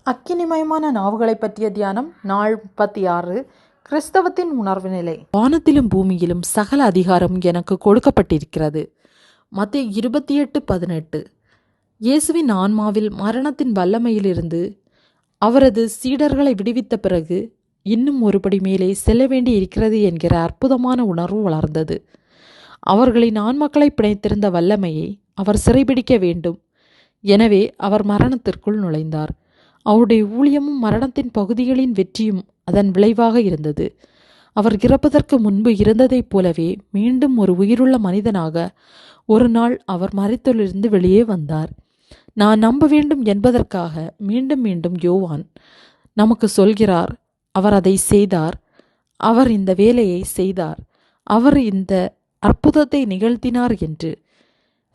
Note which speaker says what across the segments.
Speaker 1: அக்கினிமயமான நாவுகளை பற்றிய தியானம் நாள் 36. கிறிஸ்தவத்தின் உணர்வு நிலை. வானத்திலும் பூமியிலும் சகல அதிகாரம் எனக்கு கொடுக்கப்பட்டிருக்கிறது. மத்தேயு 28:18. இயேசுவின் ஆன்மாவில் மரணத்தின் வல்லமையிலிருந்து அவரது சீடர்களை விடுவித்த பிறகு இன்னும் ஒருபடி மேலே செல்ல வேண்டி இருக்கிறது என்கிற அற்புதமான உணர்வு வளர்ந்தது. அவர்களின் ஆன்மாக்களை பிணைத்திருந்த வல்லமையை அவர் சிறைபிடிக்க வேண்டும். எனவே அவர் மரணத்திற்குள் நுழைந்தார். அவருடைய ஊழியமும் மரணத்தின் பகுதிகளின் வெற்றியும் அதன் விளைவாக இருந்தது. அவர் இறப்பதற்கு முன்பு இருந்ததைப் போலவே மீண்டும் ஒரு உயிருள்ள மனிதனாக ஒரு நாள் அவர் மரித்தொழிலிருந்து வெளியே வந்தார். நான் நம்ப வேண்டும் என்பதற்காக மீண்டும் மீண்டும் யோவான் நமக்கு சொல்கிறார், அவர் அதை செய்தார், அவர் இந்த வேலையை செய்தார், அவர் இந்த அற்புதத்தை நிகழ்த்தினார் என்று.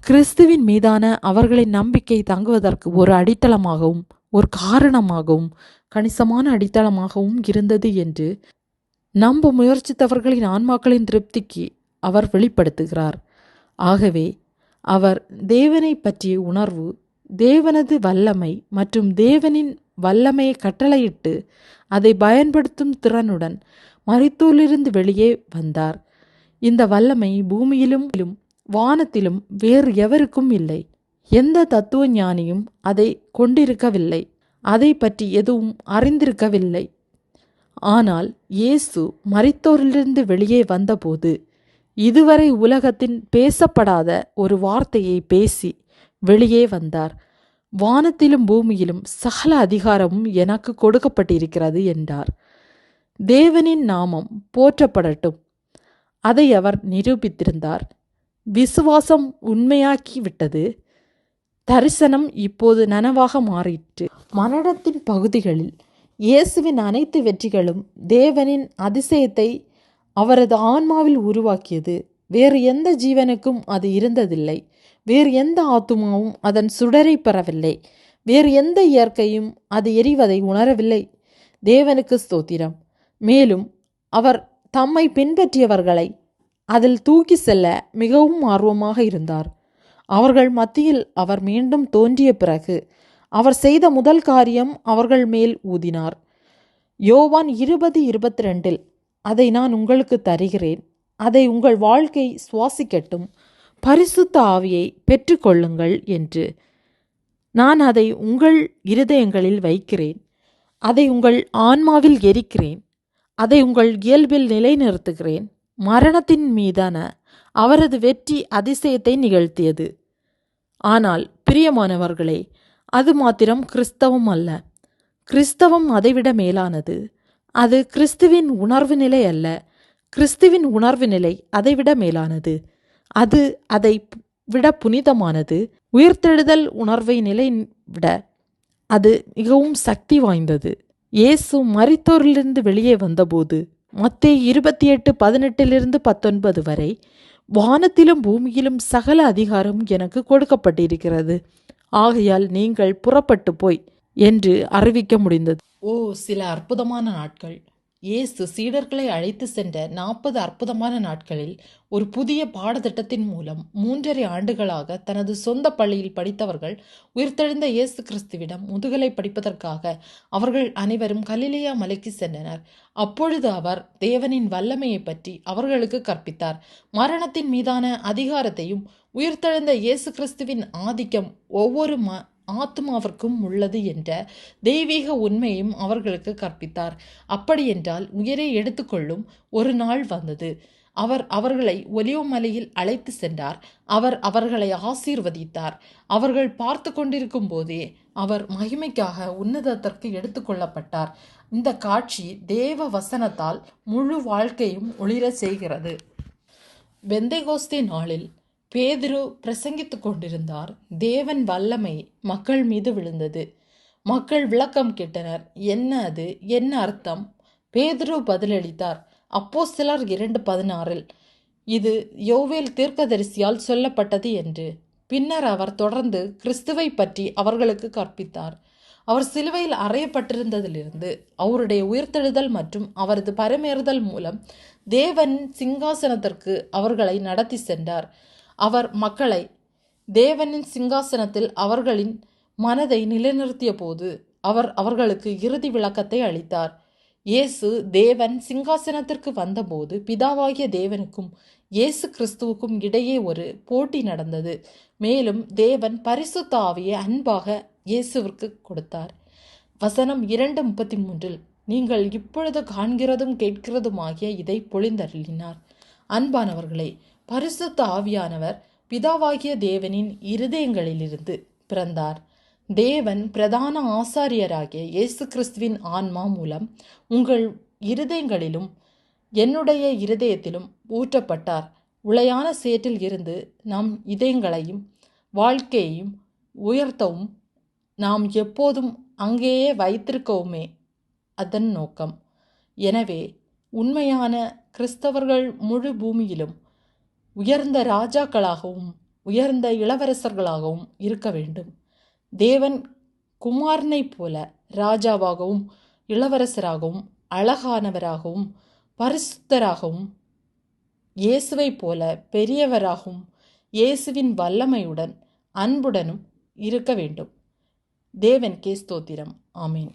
Speaker 1: கிறிஸ்துவின் மீதான அவர்களின் நம்பிக்கை தங்குவதற்கு ஒரு அடித்தளமாகவும் ஒரு காரணமாகவும் கணிசமான அடித்தளமாகவும் இருந்தது என்று நம்ப முயற்சித்தவர்களின் ஆன்மாக்களின் திருப்திக்கு அவர் வெளிப்படுத்துகிறார். ஆகவே அவர் தேவனை பற்றிய உணர்வு, தேவனது வல்லமை மற்றும் தேவனின் வல்லமையை கட்டளையிட்டு அதை பயன்படுத்தும் திறனுடன் மரித்தோரிலிருந்து வெளியே வந்தார். இந்த வல்லமை பூமியிலும் வானத்திலும் வேறு எவருக்கும் இல்லை. எந்த தத்துவ ஞானியும் அதை கொண்டிருக்கவில்லை, அதை பற்றி எதுவும் அறிந்திருக்கவில்லை. ஆனால் இயேசு மரித்தோரிலிருந்து வெளியே வந்தபோது இதுவரை உலகத்தின் பேசப்படாத ஒரு வார்த்தையை பேசி வெளியே வந்தார். வானத்திலும் பூமியிலும் சகல அதிகாரமும் எனக்கு கொடுக்கப்பட்டிருக்கிறது என்றார். தேவனின் நாமம் போற்றப்படட்டும். அதை அவர் நிரூபித்திருந்தார். விசுவாசம் உண்மையாக்கிவிட்டது. தரிசனம் இப்போது நனவாக மாறிற்று. மரணத்தின் பகுதிகளில் இயேசுவின் அனைத்து வெற்றிகளும் தேவனின் அதிசயத்தை அவரது ஆன்மாவில் உருவாக்கியது. வேறு எந்த ஜீவனுக்கும் அது இருந்ததில்லை. வேறு எந்த ஆத்துமாவும் அதன் சுடரை பெறவில்லை. வேறு எந்த இயற்கையும் அது எரிவதை உணரவில்லை. தேவனுக்கு ஸ்தோத்திரம். மேலும் அவர் தம்மை பின்பற்றியவர்களை அதில் தூக்கி செல்ல மிகவும் ஆர்வமாக இருந்தார். அவர்கள் மத்தியில் அவர் மீண்டும் தோன்றிய பிறகு அவர் செய்த முதல் காரியம் அவர்கள் மேல் ஊதினார். யோவான் 20:22 அதை நான் உங்களுக்கு தருகிறேன், அதை உங்கள் வாழ்க்கை சுவாசிக்கட்டும், பரிசுத்த ஆவியை பெற்றுக்கொள்ளுங்கள் என்று. நான் அதை உங்கள் இருதயங்களில் வைக்கிறேன், அதை உங்கள் ஆன்மாவில் எரிக்கிறேன், அதை உங்கள் இயல்பில் நிலைநிறுத்துகிறேன். மரணத்தின் மீதான அவரது வெற்றி அதிசயத்தை நிகழ்த்தியது. ஆனால் பிரியமானவர்களே, அது மாத்திரம் கிறிஸ்தவம் அல்ல. கிறிஸ்தவம் அதைவிட மேலானது. அது கிறிஸ்துவின் உணர்வு நிலை அல்ல. கிறிஸ்துவின் உணர்வு நிலை அதைவிட மேலானது. அது அதை விட புனிதமானது. உயிர்த்தெழுதல் உணர்வை நிலை விட அது மிகவும் சக்தி வாய்ந்தது. இயேசு மரித்தோரிலிருந்து வெளியே வந்தபோது மத்தேயு 28:18-19 வரை வானத்திலும் பூமியிலும் சகல அதிகாரம் எனக்கு கொடுக்கப்பட்டிருக்கிறது, ஆகையால் நீங்கள் புறப்பட்டு போய் என்று அறிவிக்க முடிந்தது. சில அற்புதமான நாட்கள். இயேசு சீடர்களை அழைத்து சென்ற 40 அற்புதமான நாட்களில் ஒரு புதிய பாடத்திட்டத்தின் மூலம் 3.5 ஆண்டுகளாக தனது சொந்த பள்ளியில் படித்தவர்கள் உயிர்த்தெழுந்த இயேசு கிறிஸ்துவிடம் முதுகலை படிப்பதற்காக அவர்கள் அனைவரும் கலிலேயா மலைக்கு சென்றனர். அப்பொழுது அவர் தேவனின் வல்லமையை பற்றி அவர்களுக்கு கற்பித்தார். மரணத்தின் மீதான அதிகாரத்தையும் உயிர்த்தெழுந்த இயேசு கிறிஸ்துவின் ஆதிக்கம் ஒவ்வொரு ஆத்மாவிற்கும் உள்ளது என்ற தெய்வீக உண்மையும் அவர்களுக்கு கற்பித்தார். அப்படியென்றால் உயிரை எடுத்துக்கொள்ளும் ஒரு நாள் வந்தது. அவர் அவர்களை ஒலிவ மலையில் அழைத்து சென்றார். அவர் அவர்களை ஆசீர்வதித்தார். அவர்கள் பார்த்து கொண்டிருக்கும் போதே அவர் மகிமைக்காக உன்னதத்திற்கு எடுத்துக்கொள்ளப்பட்டார். இந்த காட்சி தேவ வசனத்தால் முழு வாழ்க்கையும் ஒளிர செய்கிறது. பெந்தேகோஸ்தே நாளில் பேதுரு பிரசங்கித்து கொண்டிருந்தார். தேவன் வல்லமை மக்கள் மீது விழுந்தது. மக்கள் விளக்கம் கேட்டனர். என்ன அது, என்ன அர்த்தம்? பேதுரு பதிலளித்தார். அப்போஸ்தலர் 2:16 இது யோவேல் தீர்க்கதரிசியால் சொல்லப்பட்டது என்று. பின்னர் அவர் தொடர்ந்து கிறிஸ்துவை பற்றி அவர்களுக்கு கற்பித்தார். அவர் சிலுவையில் அறையப்பட்டிருந்ததிலிருந்து அவருடைய உயிர்த்தெழுதல் மற்றும் அவரது பரமேறுதல் மூலம் தேவன் சிங்காசனத்திற்கு அவர்களை நடத்தி சென்றார். அவர் மக்களை தேவனின் சிங்காசனத்தில் அவர்களின் மனதை நிலைநிறுத்திய போது அவர்களுக்கு இறுதி விளக்கத்தை அளித்தார். இயேசு தேவன் சிங்காசனத்திற்கு வந்தபோது பிதாவாகிய தேவனுக்கும் இயேசு கிறிஸ்துவுக்கும் இடையே ஒரு போட்டி நடந்தது. மேலும் தேவன் பரிசுத்த ஆவியை அன்பாக இயேசுவிற்கு கொடுத்தார். வசனம் 2:33 நீங்கள் இப்பொழுது காண்கிறதும் கேட்கிறதுமாகிய இதை பொழிந்தருளினார். அன்பானவர்களே, பரிசுத்த ஆவியானவர் பிதாவாகிய தேவனின் இருதயங்களிலிருந்து பிறந்தார். தேவன் பிரதான ஆசாரியராகிய இயேசு கிறிஸ்துவின் ஆன்மா மூலம் உங்கள் இருதயங்களிலும் என்னுடைய இருதயத்திலும் ஊற்றப்பட்டார். உளையான சேற்றில் இருந்து நம் இதயங்களையும் வாழ்க்கையையும் உயர்த்தவும் நாம் எப்போதும் அங்கேயே வைத்திருக்கவுமே அதன் நோக்கம். எனவே உண்மையான கிறிஸ்தவர்கள் முழு பூமியிலும் உயர்ந்த ராஜாக்களாகவும் உயர்ந்த இளவரசர்களாகவும் இருக்க வேண்டும். தேவன் குமாரனைப் போல ராஜாவாகவும் இளவரசராகவும் அழகானவராகவும் பரிசுத்தராகவும் இயேசுவைப் போல பெரியவராகவும் இயேசுவின் வல்லமையுடன் அன்புடனும் இருக்க வேண்டும். தேவனுக்கே ஸ்தோத்திரம். ஆமீன்.